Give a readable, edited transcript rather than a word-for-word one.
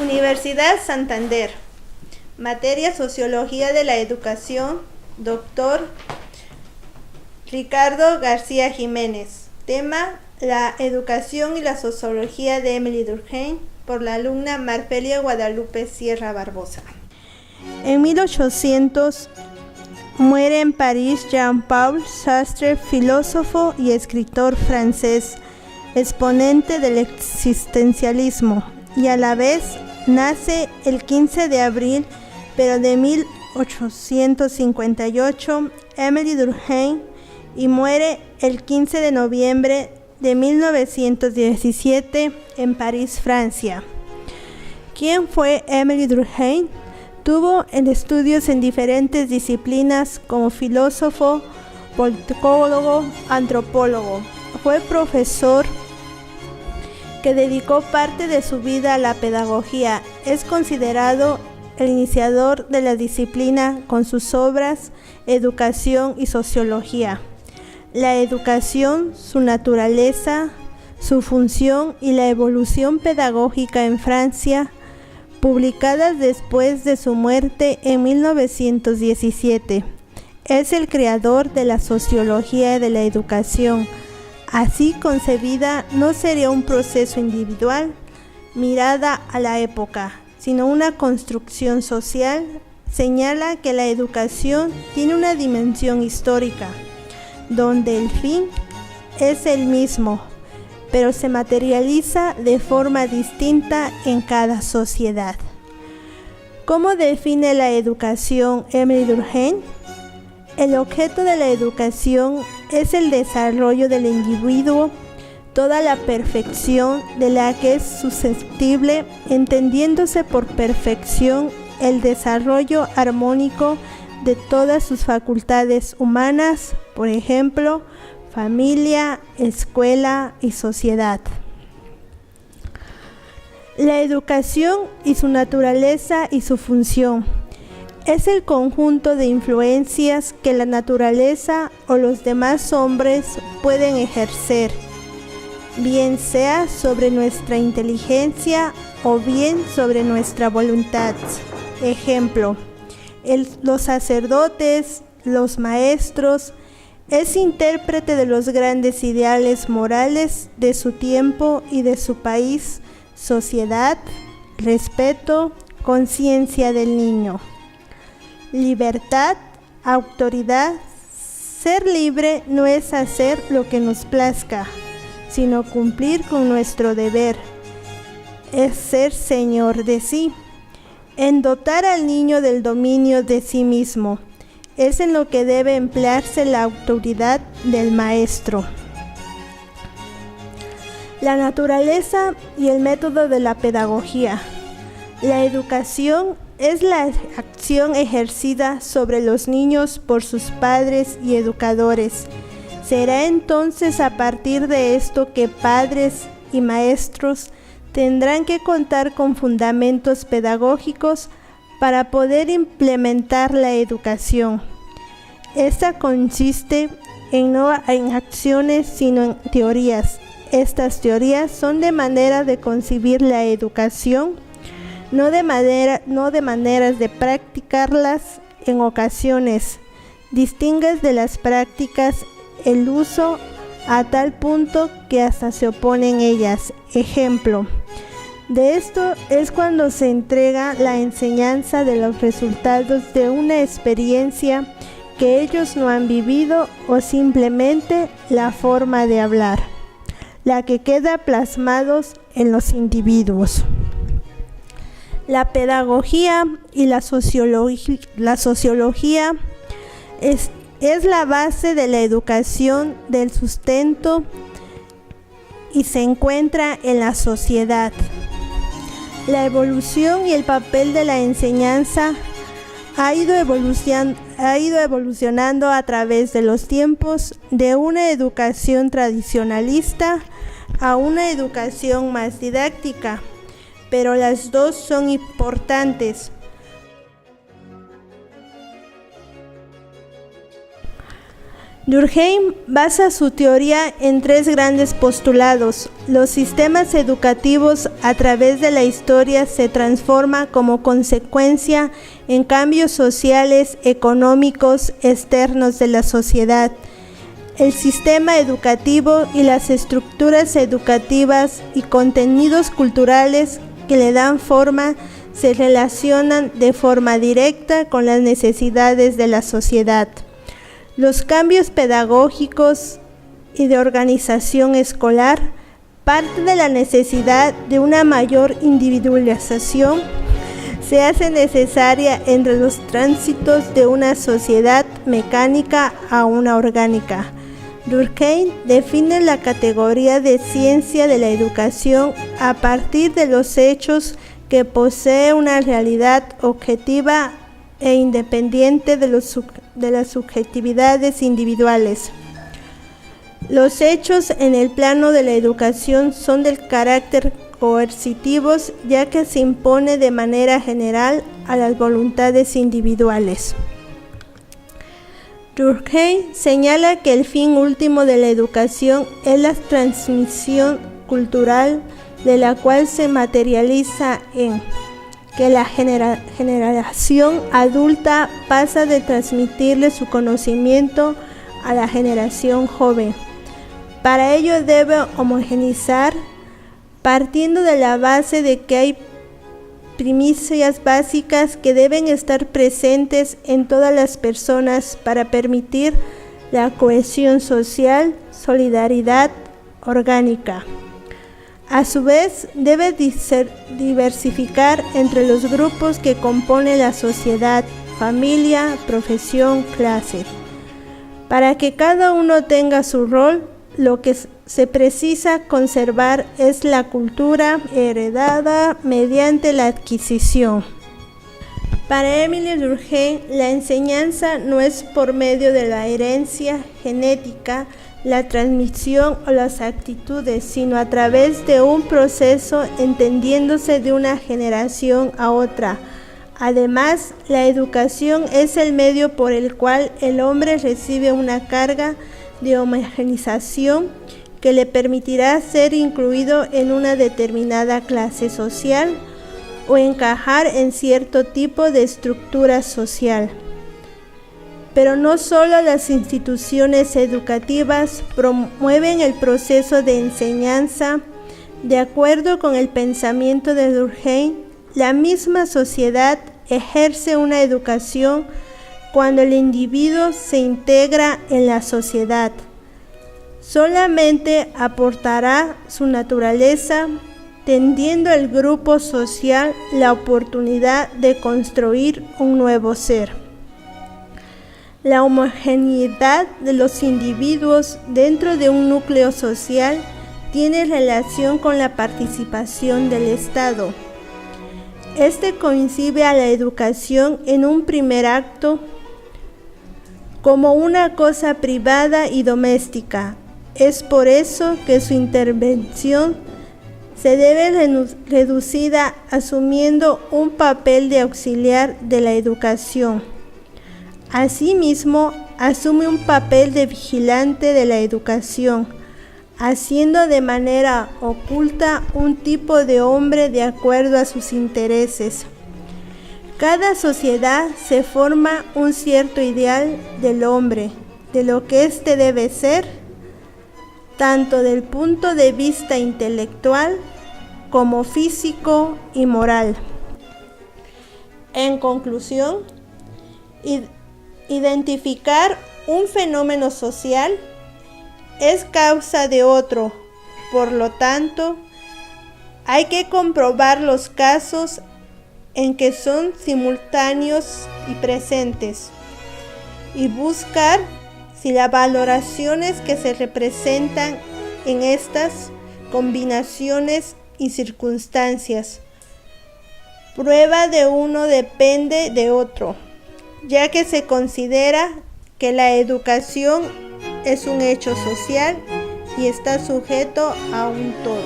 Universidad Santander. Materia Sociología de la Educación, Dr. Ricardo García Jiménez. Tema: la educación y la sociología de Emily Durkheim, por la alumna Marfelia Guadalupe Sierra Barbosa. En 1800 muere en París Jean-Paul Sartre, filósofo y escritor francés, exponente del existencialismo, y a la vez nace el 15 de abril, pero de 1858, Emily Durkheim, y muere el 15 de noviembre de 1917 en París, Francia. ¿Quién fue Emily Durkheim? Tuvo estudios en diferentes disciplinas como filósofo, politólogo, antropólogo. Fue profesor que dedicó parte de su vida a la pedagogía. Es considerado el iniciador de la disciplina con sus obras Educación y Sociología. La educación, su naturaleza, su función y la evolución pedagógica en Francia, publicadas después de su muerte en 1917. Es el creador de la sociología de la educación. Así concebida, no sería un proceso individual, mirada a la época, sino una construcción social. Señala que la educación tiene una dimensión histórica, donde el fin es el mismo, pero se materializa de forma distinta en cada sociedad. ¿Cómo define la educación Emily Durkheim? El objeto de la educación es el desarrollo del individuo, toda la perfección de la que es susceptible, entendiéndose por perfección el desarrollo armónico de todas sus facultades humanas, por ejemplo, familia, escuela y sociedad. La educación y su naturaleza y su función es el conjunto de influencias que la naturaleza o los demás hombres pueden ejercer, bien sea sobre nuestra inteligencia o bien sobre nuestra voluntad. Ejemplo: los sacerdotes, los maestros, es intérprete de los grandes ideales morales de su tiempo y de su país, sociedad, respeto, conciencia del niño. Libertad, autoridad. Ser libre no es hacer lo que nos plazca, sino cumplir con nuestro deber. Es ser señor de sí. En dotar al niño del dominio de sí mismo, es en lo que debe emplearse la autoridad del maestro. La naturaleza y el método de la pedagogía. La educación es la acción ejercida sobre los niños por sus padres y educadores. Será entonces a partir de esto que padres y maestros tendrán que contar con fundamentos pedagógicos para poder implementar la educación. Esta consiste no en acciones, sino en teorías. Estas teorías son de manera de concebir la educación, no de maneras de practicarlas. En ocasiones distingues de las prácticas el uso a tal punto que hasta se oponen ellas. Ejemplo de esto es cuando se entrega la enseñanza de los resultados de una experiencia que ellos no han vivido, o simplemente la forma de hablar, la que queda plasmados en los individuos. La pedagogía y la sociología es la base de la educación, del sustento, y se encuentra en la sociedad. La evolución y el papel de la enseñanza ha ido evolucionando a través de los tiempos, de una educación tradicionalista a una educación más didáctica, pero las dos son importantes. Durkheim basa su teoría en tres grandes postulados. Los sistemas educativos a través de la historia se transforman como consecuencia en cambios sociales, económicos, externos de la sociedad. El sistema educativo y las estructuras educativas y contenidos culturales que le dan forma se relacionan de forma directa con las necesidades de la sociedad. Los cambios pedagógicos y de organización escolar parten de la necesidad de una mayor individualización. Se hace necesaria entre los tránsitos de una sociedad mecánica a una orgánica. Durkheim define la categoría de ciencia de la educación a partir de los hechos que posee una realidad objetiva e independiente de las subjetividades individuales. Los hechos en el plano de la educación son del carácter coercitivos, ya que se impone de manera general a las voluntades individuales. Durkheim señala que el fin último de la educación es la transmisión cultural, de la cual se materializa en que la generación adulta pasa de transmitirle su conocimiento a la generación joven. Para ello debe homogeneizar, partiendo de la base de que hay primicias básicas que deben estar presentes en todas las personas para permitir la cohesión social, solidaridad orgánica. A su vez, debe diversificar entre los grupos que componen la sociedad, familia, profesión, clase. Para que cada uno tenga su rol, lo que se precisa conservar es la cultura heredada mediante la adquisición. Para Émile Durkheim, la enseñanza no es por medio de la herencia genética, la transmisión o las actitudes, sino a través de un proceso entendiéndose de una generación a otra. Además, la educación es el medio por el cual el hombre recibe una carga de homogeneización que le permitirá ser incluido en una determinada clase social o encajar en cierto tipo de estructura social. Pero no solo las instituciones educativas promueven el proceso de enseñanza. De acuerdo con el pensamiento de Durkheim, la misma sociedad ejerce una educación cuando el individuo se integra en la sociedad. Solamente aportará su naturaleza, tendiendo el grupo social la oportunidad de construir un nuevo ser. La homogeneidad de los individuos dentro de un núcleo social tiene relación con la participación del Estado. Este concibe a la educación en un primer acto como una cosa privada y doméstica. Es por eso que su intervención se debe reducida asumiendo un papel de auxiliar de la educación. Asimismo, asume un papel de vigilante de la educación, haciendo de manera oculta un tipo de hombre de acuerdo a sus intereses. Cada sociedad se forma un cierto ideal del hombre, de lo que éste debe ser, tanto del punto de vista intelectual como físico y moral. En conclusión, identificar un fenómeno social es causa de otro, por lo tanto, hay que comprobar los casos en que son simultáneos y presentes, y buscar si las valoraciones que se representan en estas combinaciones y circunstancias, prueba de uno depende de otro, ya que se considera que la educación es un hecho social y está sujeto a un todo.